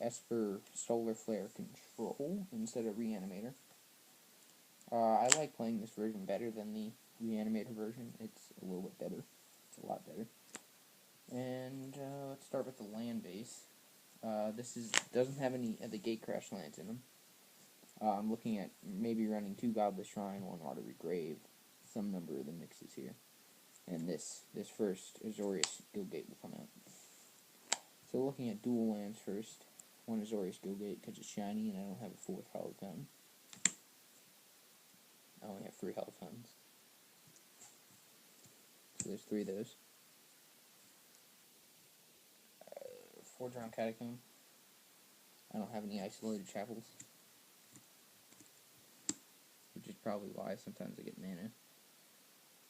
Esper Solar Flare Control instead of Reanimator. I like playing this version better than the Reanimator version. It's a little bit better. It's a lot better. And let's start with the land base. This doesn't have any of the Gatecrash lands in them. I'm looking at maybe running 2 Godless Shrine, 1 Artery Grave, some number of the mixes here. And this first Azorius Guildgate will come out. So looking at dual lands first. 1 Azorius Guildgate because it's shiny and I don't have a 4th Hollow Fountain. I only have 3 Hollow Fountains. So there's 3 of those. Forge Around Catacomb. I don't have any isolated chapels. Which is probably why sometimes I get mana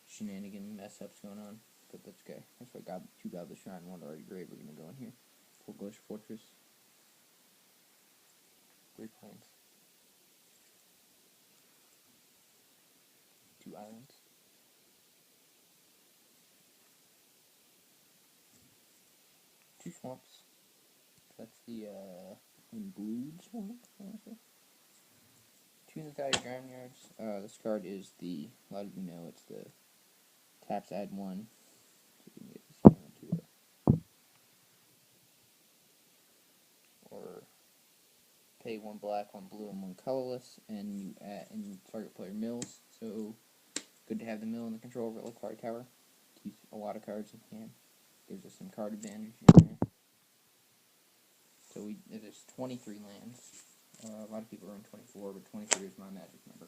shenanigan mess ups going on. But that's okay. That's why 2 Godless Shrine, 1 Artery Grave are going to go in here. 4 Glacier Fortress. Great Plains. 2 Islands. 2 Swamps. That's the Unglued Swamp, honestly. 2 Natalia Groundyards. This card is a lot of you know, it's the taps add 1. So you can get this down to a, or pay 1 black, 1 blue, and 1 colorless, and you add, and target player mills. So good to have the mill in the control of Relic Card Tower. Keeps a lot of cards in hand. Gives us some card advantage in there. So there's 23 lands. A lot of people are in 24, but 23 is my magic number.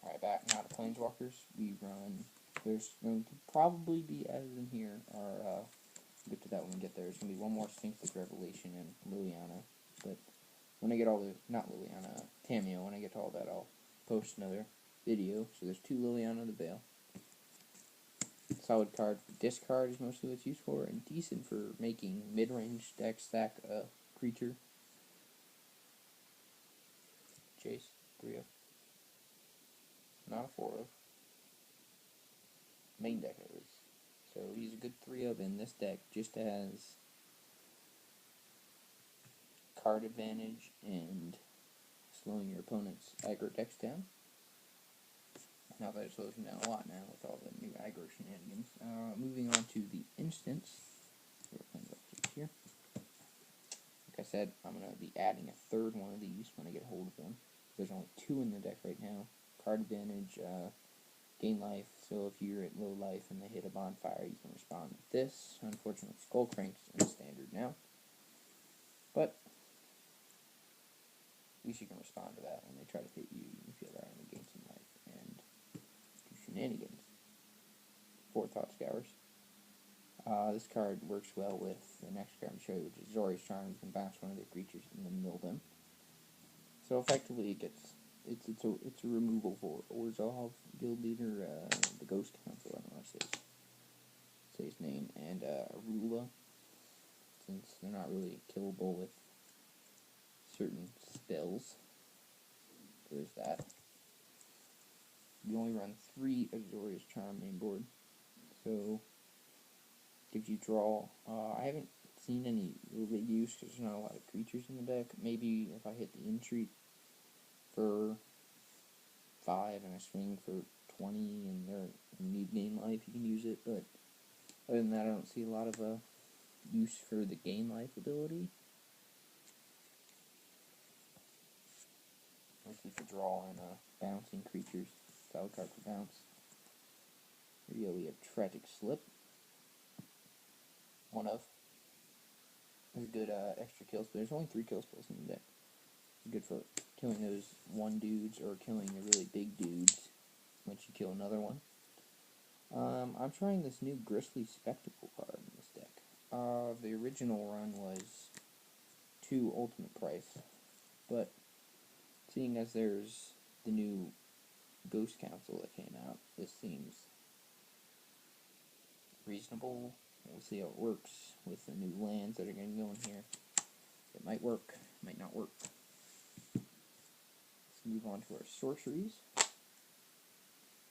Alright, back now to Planeswalkers. We run, there's going to probably be added in here, or get to that when we get there. There's going to be 1 more Sphinxic Revelation and Liliana, but when I get all the, not Liliana, Tameo, when I get to all that, I'll post another video. So there's 2 Liliana the Veil. Solid card for discard is mostly what it's used for, and decent for making mid-range deck stack a creature. Chase, 3-0. Not a 4-0. Main deck at least. So he's a good 3-0 in this deck, just as card advantage and slowing your opponent's aggro decks down. Not that it slows them down a lot now with all the new aggro shenanigans. Moving on to the instance. We're playing here. Like I said, I'm going to be adding a 3rd one of these when I get a hold of one. There's only 2 in the deck right now. Card advantage, gain life. So if you're at low life and they hit a bonfire, you can respond with this. Unfortunately, Skull Crank's in standard now. But at least you can respond to that when they try to hit you. You feel alright and gain some life. And shenanigans. 4 Thought Scours. This card works well with the next card I'm going to show you, which is Zori's Charm. You can bounce 1 of their creatures and then mill them. So effectively, it's a removal for Orzhov, Guild Leader, the Ghost Council. I don't know how to say his name, and Arula, since they're not really killable with certain spells. So there's that. You only run 3 Azorius Charm main board, so gives you draw. I haven't seen any real big use because there's not a lot of creatures in the deck. Maybe if I hit the Entreat for 5 and I swing for 20 and you need gain life, you can use it. But other than that, I don't see a lot of use for the gain life ability. Mostly for draw and bouncing creatures. Solid card for bounce. Here we go, we have Tragic Slip. 1 of. This is good extra kills, but there's only 3 kill spells in the deck. Good for killing those 1 dudes or killing the really big dudes once you kill another one. I'm trying this new Grisly Spectacle card in this deck. The original run was 2 ultimate price, but seeing as there's the new Ghost Council that came out, this seems reasonable. We'll see how it works with the new lands that are going to go in here. It might work, might not work. Let's move on to our sorceries.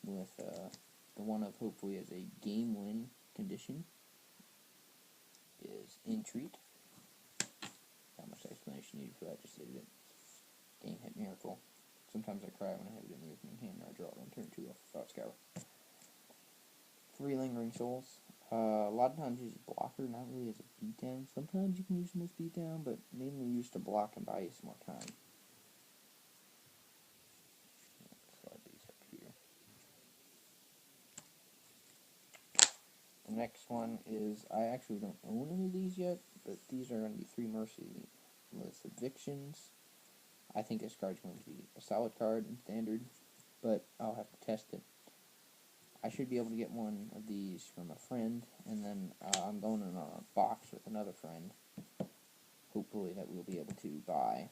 With the one of hopefully as a game win condition is is Entreat. Not much explanation needed for that, just did it. Game hit miracle. Sometimes I cry when I have it in the opening hand, or I draw it on turn 2 off Thought Scour. 3 Lingering Souls. A lot of times use a blocker, not really as a beatdown. Sometimes you can use them as beatdown, but mainly used to block and buy you some more time. Slide these up here. The next one is, I actually don't own any of these yet, but these are going to be 3 Merciless Evictions. I think this card's going to be a solid card in Standard, but I'll have to test it. I should be able to get one of these from a friend, and then I'm going in on a box with another friend, hopefully that we'll be able to buy.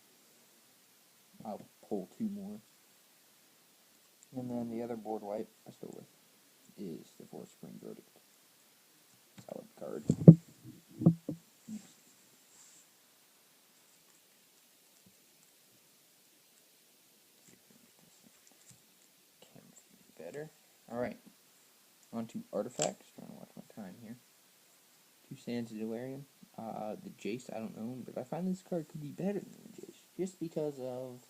I'll pull 2 more. And then the other board wipe I stole with is the Force Spring Verdict. Solid card. Better. Alright. On to Artifacts. Trying to watch my time here. 2 Sands of Delirium. The Jace I don't own, but I find this card could be better than the Jace. Just because of...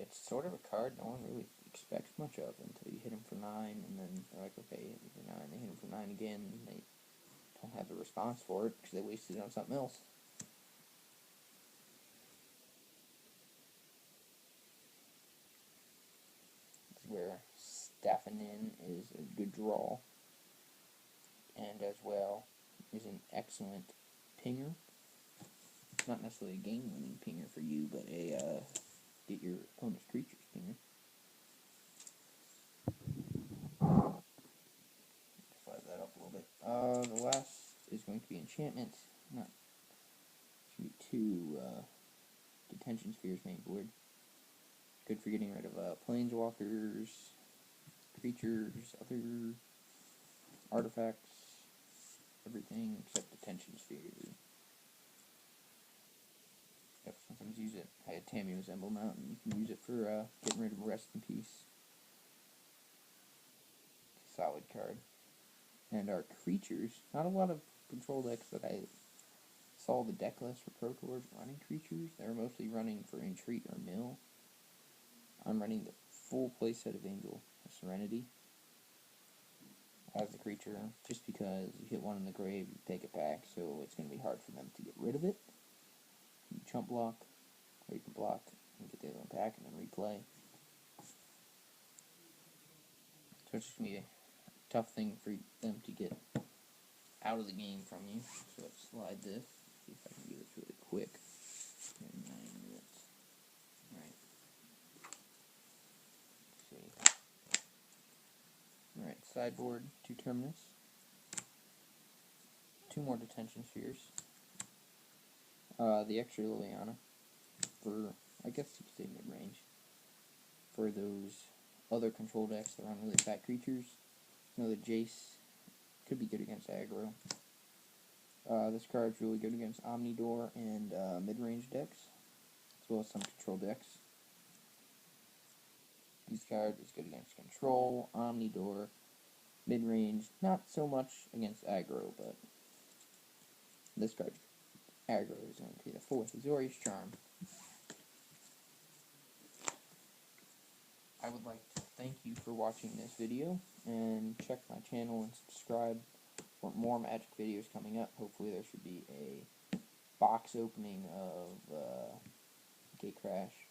It's sort of a card no one really expects much of until you hit him for 9, and then they're like, okay, hit me for 9, they hit him for 9 again, and they don't have the response for it because they wasted it on something else. This is where Staffanin is a good draw, and as well is an excellent pinger. Not necessarily a game-winning pinger for you, but a get your opponent's creatures pinger. Slide that up a little bit. The last is going to be enchantment. Not should be 2 detention spheres main board. Good for getting rid of planeswalkers, creatures, other artifacts, everything except detention spheres. Yep, sometimes use it. I had Tammy's emblem out, and you can use it for getting rid of Rest in Peace. Solid card. And our creatures, not a lot of control decks that I saw the deck list for Pro Tours running creatures. They're mostly running for Entreat or Mill. I'm running the full playset of Angel of Serenity as the creature, just because you hit one in the grave, you take it back, so it's going to be hard for them to get rid of it. You chump block, or you can block and get the other one back and then replay. So it's just going to be a tough thing for them to get out of the game from you. So let's slide this. See if I can do this really quick. In 9 minutes. Alright. Let's see. Alright, sideboard, 2 Terminus. 2 more detention spheres. The extra Liliana for, I guess you could say mid-range. For those other control decks that run really fat creatures. Another Jace. Could be good against aggro. This card's really good against Omnidor and mid-range decks, as well as some control decks. This card is good against control, Omnidor, mid-range, not so much against aggro, but this card, aggro, is going to be the 4th Azorius Charm. I would like to thank you for watching this video, and check my channel and subscribe for more Magic videos coming up. Hopefully there should be a box opening of Gatecrash